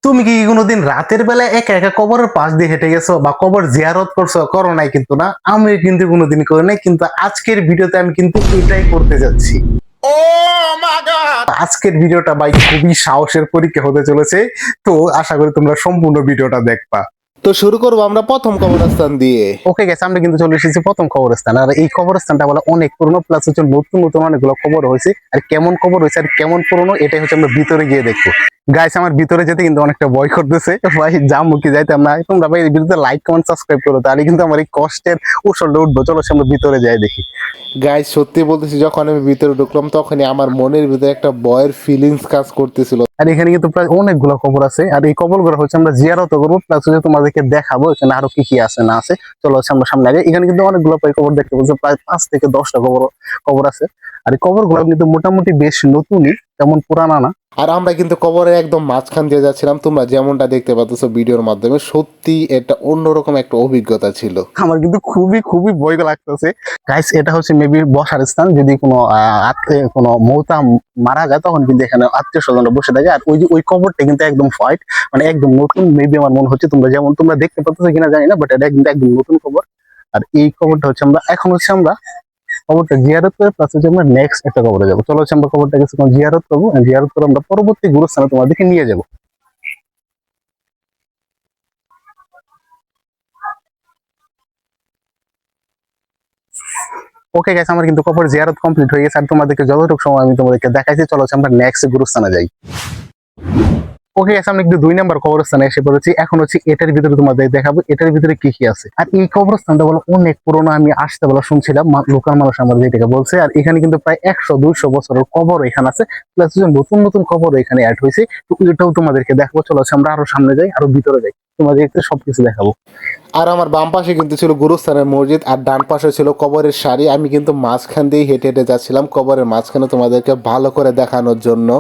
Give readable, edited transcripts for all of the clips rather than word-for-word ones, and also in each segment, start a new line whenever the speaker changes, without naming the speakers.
তুমি কি কোনোদিন রাতের বেলা একা একা কবরের পাশ দিয়ে হেঁটে গেছো বা কবর জিয়ারত করছো? করো নাই কিন্তু না, আমি কিন্তু কোনোদিন করি নাই, কিন্তু আজকের ভিডিওতে আমি কিন্তু এটাই করতে যাচ্ছি। আজকের ভিডিওটা ভাই খুবই সাহসের পরীক্ষা হতে চলেছে, তো আশা করি তোমরা সম্পূর্ণ ভিডিওটা দেখবা।
তো শুরু করবো আমরা প্রথম কবরস্থান দিয়ে।
ওকে গেছে, আমরা কিন্তু চলে এসেছি প্রথম কবরস্থান। আর এই কবরস্থানটা বলে অনেক পুরনো, প্লাস হচ্ছে নতুন নতুন অনেকগুলো কবর হয়েছে। আর কেমন কবর হয়েছে আর কেমন পুরনো, এটাই হচ্ছে আমরা ভিতরে গিয়ে দেখবো। গাইস, আমার ভিতরে যেতে কিন্তু অনেকটা ভয় করতেছে ভাই, যাবো কি যাইতাম না। তোমরা ভাই এই ভিডিওতে লাইক কমেন্ট সাবস্ক্রাইব করো, তাহলে কিন্তু আমার এই কষ্টের উসলটা উঠবো। চলো আমরা ভিতরে যাই দেখি।
গাইস, সত্যি বলতেছি, যখন আমি ভিতরে ঢুকলাম তখনই আমার মনের ভিতরে একটা ভয়ের ফিলিংস কাজ করতেছিল।
আর এখানে কিন্তু প্রায় অনেকগুলো কবর আছে, আর এই কবরগুলো হচ্ছে আমরা জিয়ারত করবো, প্লাস হচ্ছে তোমাদেরকে দেখাবো এখানে আরো কি কি আছে না আছে। চলো আমরা সামনে আগে। এখানে কিন্তু অনেকগুলো কবর দেখতে পাচ্ছি, প্রায় 5 থেকে 10টা কবর কবর আছে। আর এই কবরগুলো কিন্তু মোটামুটি বেশ নতুনই, তেমন পুরানা না।
আর আমরা কিন্তু কবরের একদম মাঝখান দিয়ে যাচ্ছিলাম, তোমরা যেমনটা দেখতে পাচ্ছ ভিডিওর মাধ্যমে। সত্যি এটা অন্যরকম একটা অভিজ্ঞতা ছিল।
আমার কিন্তু খুবই খুবই ভয় লাগতেছে গাইস। এটা হচ্ছে মেবি বসার স্থান, যদি কোনো কোনো মৌতা মারা যায় তখন কিন্তু এখানে আত্মীয় স্বজনরা বসে থাকে। আর ওই যে ওই কবরটা কিন্তু একদম হোয়াইট, মানে একদম নতুন। মেবি আমার মনে হচ্ছে তোমরা দেখতে পাচ্ছ কিনা জানি না, বাট এটা কিন্তু একদম নতুন কবর। আর এই কবরটা হচ্ছে আমরা কবরটা জিয়ারত করে, প্লাস হচ্ছে আমরা নেক্সট একটা কবরে যাবো। চলো আমরা কবরটা কিছুক্ষণ জিয়ারত করবো, জিয়ারত করে আমরা পরবর্তী গুরুস্থানে তোমাদেরকে নিয়ে যাবো। ওকে গাইস, আমার কিন্তু কবর জিয়ারত কমপ্লিট হয়ে গেছে। আর তোমাদেরকে যতটুকু সময় আমি তোমাদেরকে দেখাইছি, চলো আমরা নেক্সট গুরুস্থানে যাই। ওকে গাইস, আমরা কিন্তু 2 নাম্বার কবরস্থানে এসে পড়েছি। এখন হচ্ছে এটার ভিতরে তোমাদের দেখাবো এটার ভিতরে কি কি আছে। আর এই কবরস্থানটা বলো অনেক পুরোনো, আমি আসতে বলা শুনছিলাম, লোকাল মানুষ আমাদের এটাকে বলছে। আর এখানে কিন্তু প্রায় 100-200 বছরের কবর এখানে আছে, প্লাস নতুন নতুন কবর এখানে অ্যাড হয়েছে। তো এটাও তোমাদেরকে দেখাবো। চলো আমরা আরো সামনে যাই, আরো ভিতরে যাই, তোমাদেরকে সবকিছু দেখাবো।
আর আমার বাম পাশে কিন্তু ছিল গুরুস্থানের মসজিদ, আর ডান পাশে ছিল কবরের সারি। আমি কিন্তু মাঝখান দিয়ে হেঁটে হেঁটে যাচ্ছিলাম কবরের মাঝখানে তোমাদেরকে ভালো করে দেখানোর জন্য।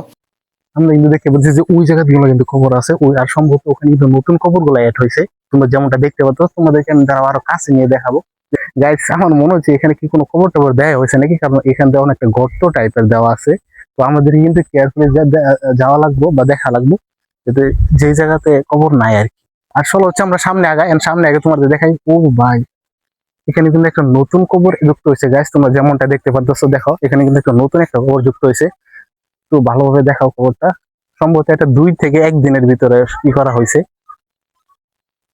আমরা কিন্তু দেখতে পাচ্ছি যে ওই জায়গাগুলো কিন্তু কবর আছে, ওই আর সম্ভবত ওখানে কিন্তু নতুন কবর গুলো অ্যাড হয়েছে। তোমরা যেমনটা দেখতে পাচ্ছ, তোমাদেরকে আমি দাঁড়াও আরো কাছে নিয়ে দেখাবো। গাইস, আমার মনে হচ্ছে এখানে কি কোনো কবর টবর দেওয়া হয়েছে নাকি, কারণ এখানে দেওয়া একটা গর্ত টাইপের দেওয়া আছে। তো আমাদের কিন্তু কেয়ারফুলি যাওয়া লাগবে বা দেখা লাগবে, যাতে যে জায়গাতে কবর নাই আর কি। আর চলো আমরা সামনে আগাই, সামনে আগে তোমাদের দেখাই। ও ভাই, এখানে কিন্তু একটা নতুন কবর যুক্ত হয়েছে গাইস, তোমরা যেমনটা দেখতে পাচ্ছ। দেখো এখানে কিন্তু একটা নতুন একটা কবর যুক্ত হয়েছে। তো ভালোভাবে দেখাও খবরটা। সম্ভবত এটা 2 থেকে 1 দিনের ভিতরে কি করা হয়েছে।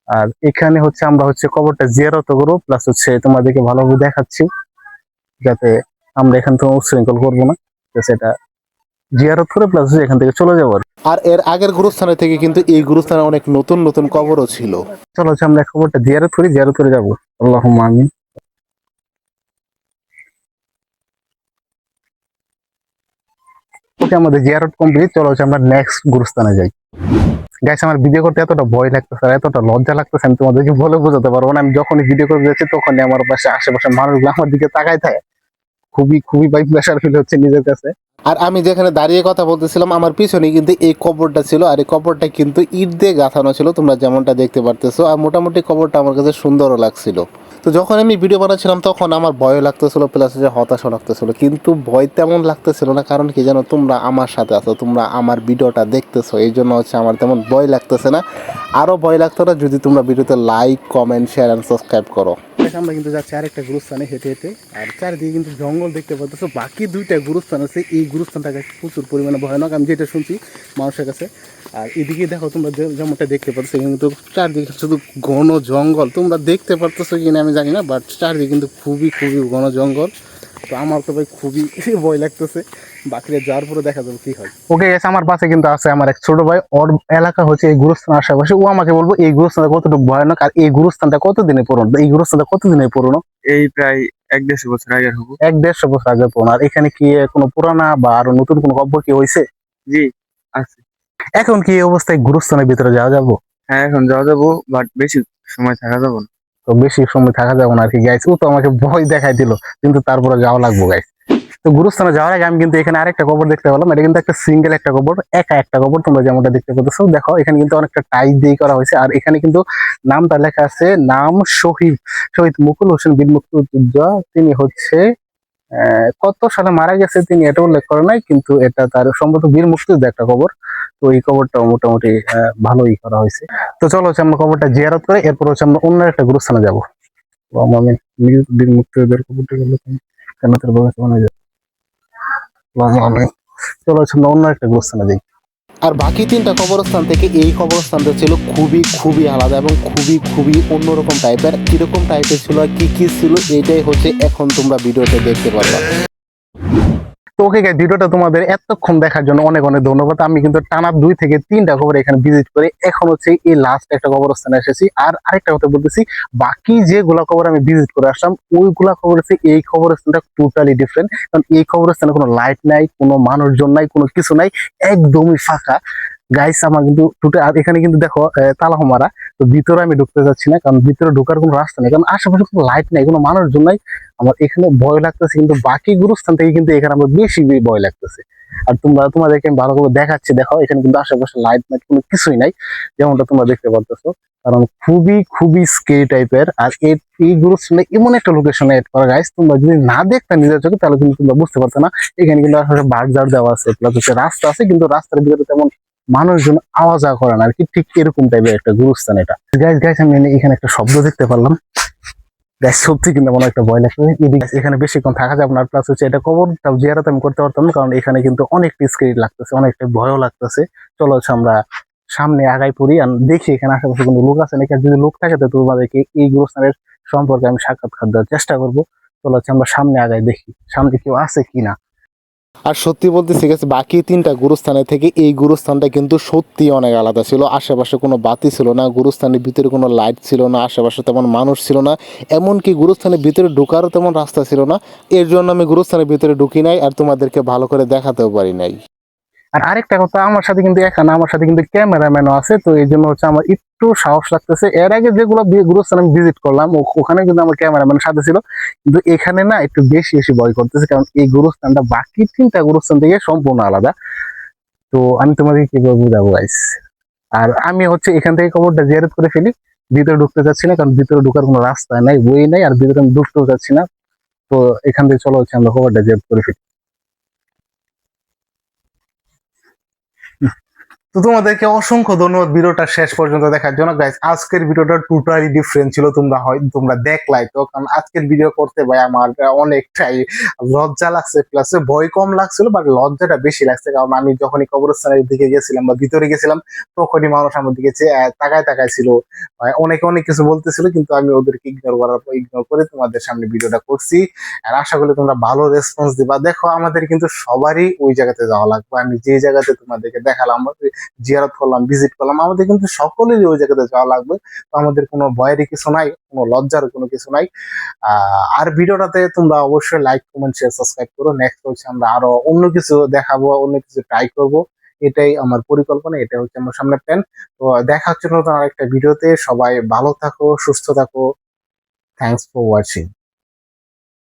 আর এখানে আমরা কবরটা জিয়ারত করবো, প্লাস তোমাদেরকে ভালোভাবে দেখাচ্ছি, যাতে আমরা এখান থেকে উচ্ছৃঙ্খল করবো না। সেটা জিয়ারত করে প্লাস এখান থেকে চলে যাবো।
আর এর আগের গুরুস্থানের থেকে কিন্তু এই গুরুস্থানে অনেক নতুন নতুন কবরও ছিল।
চলো আমরা খবরটা জিয়ারত করে যাবো। আল্লাহুম্মা আমিন। ওকে, আমাদের জিয়ারত কমপ্লিট। চলো আমরা নেক্সট গুরুস্থানে যাই। গাইস, আমার ভিডিও করতে এতটা ভয় লাগতেছে আর এতটা লজ্জা লাগতেছে, আমি তোমাদেরকে বলে বোঝাতে পারবো না। আমি যখনই ভিডিও করতে যাচ্ছি তখনই আমার পাশে আশেপাশে মানুষগুলো আমার দিকে তাকায় থাকে। খুবই খুবই ভাই প্রেশার ফিল হচ্ছে নিজের কাছে।
আর আমি যেখানে দাঁড়িয়ে কথা বলতেছিলাম, আমার পিছনে কিন্তু এই কবরটা ছিল। আর এই কবরটা কিন্তু ইট দিয়ে গাঁথানো ছিল, তোমরা যেমনটা দেখতে পারতেছো। আর মোটামুটি কবরটা আমার কাছে সুন্দরও লাগছিল। তো যখন আমি ভিডিও বানাচ্ছিলাম তখন আমার ভয় লাগতেছিল, প্লাস যে হতাশও লাগতেছিল, কিন্তু ভয় তেমন লাগতেছিল না। কারণ কি জানো, তোমরা আমার সাথে আছো, তোমরা আমার ভিডিওটা দেখতেছো, এই জন্য আমার তেমন ভয় লাগতেছে না। আরও ভয় লাগতো না যদি তোমরা ভিডিওতে like, comment, share and subscribe করো।
আমরা কিন্তু যাচ্ছি আরেকটা গুরুস্থানে হেঁটে হেঁটে। আর চারিদিকে কিন্তু জঙ্গল দেখতে পাচ্ছ। বাকি 2টা গুরুস্থান আছে, এই গুরুস্থানটা প্রচুর পরিমাণে ভয়ানক, আমি যেটা শুনছি মানুষের কাছে। আর এদিকে দেখো, তোমরা যেমনটা দেখতে পাচ্ছ, এখানে কিন্তু চারদিকে শুধু ঘন জঙ্গল। তোমরা দেখতে পারতেছো কিনা আমি জানি না, বাট চারদিকে কিন্তু খুবই খুবই ঘন জঙ্গল। তো আমার তো ভাই খুবই ভয় লাগতেছে। বাকিরা যাওয়ার পরে দেখা যাবে কি হয়। ওকে গেছে, আমার পাশে কিন্তু আছে আমার এক ছোট ভাই। ওর এলাকা হচ্ছে এই গুরুস্থান আশেপাশে। ও আমাকে বলবো এই গুরুস্থানটা কতটুকু ভয়ানক, আর এই গুরুস্থানটা কতদিনে পুরনো। এই গুরুস্থানটা কতদিনে পুরনো?
এই প্রায় 1-1.5 বছর আগের হবো।
1-1.5 বছর আগে পুরনো। আর এখানে কি কোনো পুরানা বা আরো নতুন কোনো কব্বর কি হয়েছে?
জি, আছে।
এখন কি এই অবস্থায় গুরুস্থানের ভিতরে যাওয়া যাবো?
হ্যাঁ, এখন যাওয়া যাবো, বাট বেশি সময় থাকা যাবো না।
তো বেশি সময় থাকা যাবে না আর কি গাইস। ও তো আমাকে ভয় দেখাই দিল, কিন্তু তারপরে যাওয়া লাগবো গাইস। তো গুরুস্থানে যাওয়ার আগে আমি কিন্তু এখানে আরেকটা কবর দেখতে পেলাম। এটা কিন্তু একটা সিঙ্গেল একটা কবর, একা একটা কবর। তোমরা যেমনটা দেখতে পাচ্ছ, দেখো এখানে কিন্তু অনেকটা টাইট দিয়ে করা হয়েছে। আর এখানে কিন্তু নামটা লেখা আছে, নাম শহীদ শহীদ মুকুল হোসেন বীর মুক্তিযোদ্ধা। তিনি হচ্ছে কত সালে মারা গেছে তিনি এটা উল্লেখ করে নাই, কিন্তু এটা তার সম্ভবত বীর মুক্তিযোদ্ধা একটা কবর। তো তো এই কবরটা মোটামুটি ভালোই করা হয়েছে। তো চলো হচ্ছে আমরা কবরটা জিয়ারত করে এরপর হচ্ছে আমরা অন্য একটা গুরুস্থানে যাবো। আমি নিজেদের মুক্তিদের কবরটা গেলে কেন তার বয়স মনে যায়। চলো হচ্ছে আমরা অন্য একটা গুরুস্থানে যাই।
আর বাকি 3টা কবরস্থান থেকে এই কবরস্থানটা ছিল খুবই খুবই আলাদা এবং খুবই খুবই অন্যরকম টাইপের। কিরকম টাইপের ছিল আর কি কি ছিল এটাই হচ্ছে এখন তোমরা ভিডিওতে দেখতে পারবা।
তো ওকে গাইস, ভিডিওটা তোমাদের এতক্ষণ দেখার জন্য অনেক অনেক ধন্যবাদ। আমি কিন্তু টানা 2 থেকে 3টা কবর এখানে ভিজিট করে এখন হচ্ছে এই লাস্ট একটা কবরস্থানে এসেছি। আর আরেকটা কথা বলতেছি, বাকি যেগুলা কবর আমি ভিজিট করে আসলাম ওইগুলা কবর হচ্ছে এই কবরস্থানটা টোটালি ডিফারেন্ট। কারণ এই কবরস্থানে কোনো লাইট নাই, কোনো মানুষজন নাই, কোনো কিছু নাই, একদমই ফাঁকা। গাইস আমার কিন্তু আর এখানে কিন্তু দেখো তালা মারা। তো ভিতরে আমি ঢুকতে যাচ্ছি না, কারণ ভিতরে ঢোকার কোনো রাস্তা নেই, কারণ আশেপাশে কোনো লাইট নাই, কোনো মানুষজন নাই। আমার এখানে ভয় লাগতেছে, কিন্তু বাকি গুরুস্থান থেকে কিন্তু এখানে আমার বেশি ভয় লাগতেছে। আর তোমাদেরকে আমি ভালো করে দেখাচ্ছি, দেখো এখানে কিন্তু আশেপাশে লাইট নাই, কোনো কিছুই নাই, যেমনটা তোমরা দেখতে পারতেছো। কারণ খুবই খুবই স্কেরি টাইপের। আর এই গুরুস্থানে এমন একটা লোকেশনে এড করা, গাইস তোমরা যদি না দেখতে নিজের চোখে তাহলে কিন্তু তোমরা বুঝতে পারতো না। এখানে কিন্তু আসলে বাড় দেওয়া আছে, প্লাস হচ্ছে রাস্তা আছে, কিন্তু রাস্তার ভিতরে তেমন মানুষজন আওয়া যাওয়া করে না আর কি। ঠিক এরকম টাইপের একটা গুরুস্থান এটা। গাইস আমি এখানে একটা শব্দ দেখতে পারলাম। গাইস সত্যি কিন্তু মনে একটা ভয় লাগছে। এখানে বেশিক্ষণ থাকা যাবে না। প্লাস হচ্ছে এটা কবরটা জিয়ারত আমি করতে পারতাম না, কারণ এখানে কিন্তু অনেকটা স্কেরি লাগতেছে, অনেকটা ভয়ও লাগতেছে। চলো হচ্ছে আমরা সামনে আগাই পড়ি আর দেখি এখানে আশেপাশে কোনো লোক আছে নাকি। আর যদি লোক থাকে তো তোমাদেরকে এই গুরুস্থানের সম্পর্কে আমি সাক্ষাৎকার দেওয়ার চেষ্টা করবো। চলো হচ্ছে আমরা সামনে আগাই, দেখি সামনে কেউ আছে কিনা।
আর সত্যি বলতে শিখেছে বাকি 3টা গুরুস্থানের থেকে এই গুরুস্থানটা কিন্তু সত্যি অনেক আলাদা ছিল। আশেপাশে কোনো বাতি ছিল না, গুরুস্থানের ভিতরে কোনো লাইট ছিল না, আশেপাশে তেমন মানুষ ছিল না, এমনকি গুরুস্থানের ভিতরে ঢোকারও তেমন রাস্তা ছিল না। এর জন্য আমি গুরুস্থানের ভিতরে ঢুকি নাই আর তোমাদেরকে ভালো করে দেখাতেও পারি নাই।
আর আরেকটা কথা, আমার সাথে কিন্তু একা না, আমার সাথে কিন্তু ক্যামেরাম্যানও আছে। তো এই জন্য হচ্ছে আমার একটু সাহস লাগতেছে। এর আগে যেগুলো গুরুস্থান আমি ভিজিট করলাম ওখানে কিন্তু আমার ক্যামেরাম্যান সাথে ছিল, কিন্তু এখানে না একটু বেশি বেশি ভয় করতেছে, কারণ এই গুরুস্থানটা বাকি 3টা গুরুস্থান থেকে সম্পূর্ণ আলাদা। তো আমি তোমাকে কিভাবে বুঝাবো গাইস। আর আমি হচ্ছে এখান থেকে কবরটা জিয়ারত করে ফেলি, ভিতরে ঢুকতে চাচ্ছি না, কারণ ভিতরে ঢোকার কোনো রাস্তা নাই, বই নাই, আর ভিতরে আমি ঢুকতেও চাচ্ছি না। তো এখান থেকে চলো হচ্ছে আমরা কবরটা জিয়ারত করে ফেলি। তো তোমাদেরকে অসংখ্য ধন্যবাদ ভিডিওটা শেষ পর্যন্ত দেখার জন্য। গাইস আজকের ভিডিওটা টোটালি ডিফারেন্ট ছিল, তোমরা দেখলাই তো। কারণ আজকের ভিডিও করতে ভাই আমার অনেকটাই লজ্জা লাগছে, প্লাস ভয় কম লাগছিল, বাট লজ্জাটা বেশি লাগছে। কারণ আমি যখনই কবরস্থানের দিকে গেছিলাম বা ভিতরে গেছিলাম তখনই মানুষ আমার দিকে তাকায় তাকায় ছিল, অনেকে অনেক কিছু বলতেছিল, কিন্তু আমি ওদেরকে ইগনোর করে তোমাদের সামনে ভিডিওটা করছি। আর আশা করি তোমরা ভালো রেসপন্স দিবা। দেখো আমাদের কিন্তু সবারই ওই জায়গাতে যাওয়া লাগবে। আমি যে জায়গাতে তোমাদেরকে দেখালাম, জিয়ারত করলাম, ভিজিট করলাম, আমাদের কিন্তু সকলেরই ওই জায়গাতে যাওয়া লাগবে। তো আমাদের কোনো ভয়ের কিছু নাই, কোনো লজ্জার কোনো কিছু নাই। আর ভিডিওটাতে তোমরা অবশ্যই লাইক, কমেন্ট, শেয়ার, সাবস্ক্রাইব করো। নেক্সট হচ্ছে আমরা আরো অন্য কিছু দেখাবো, অন্য কিছু ট্রাই করব। এটাই আমার পরিকল্পনা, এটা হচ্ছে আমার সামনে প্ল্যান। তো দেখা হচ্ছে নতুন আরেকটা ভিডিওতে। সবাই ভালো থাকো, সুস্থ থাকো। Thanks for watching.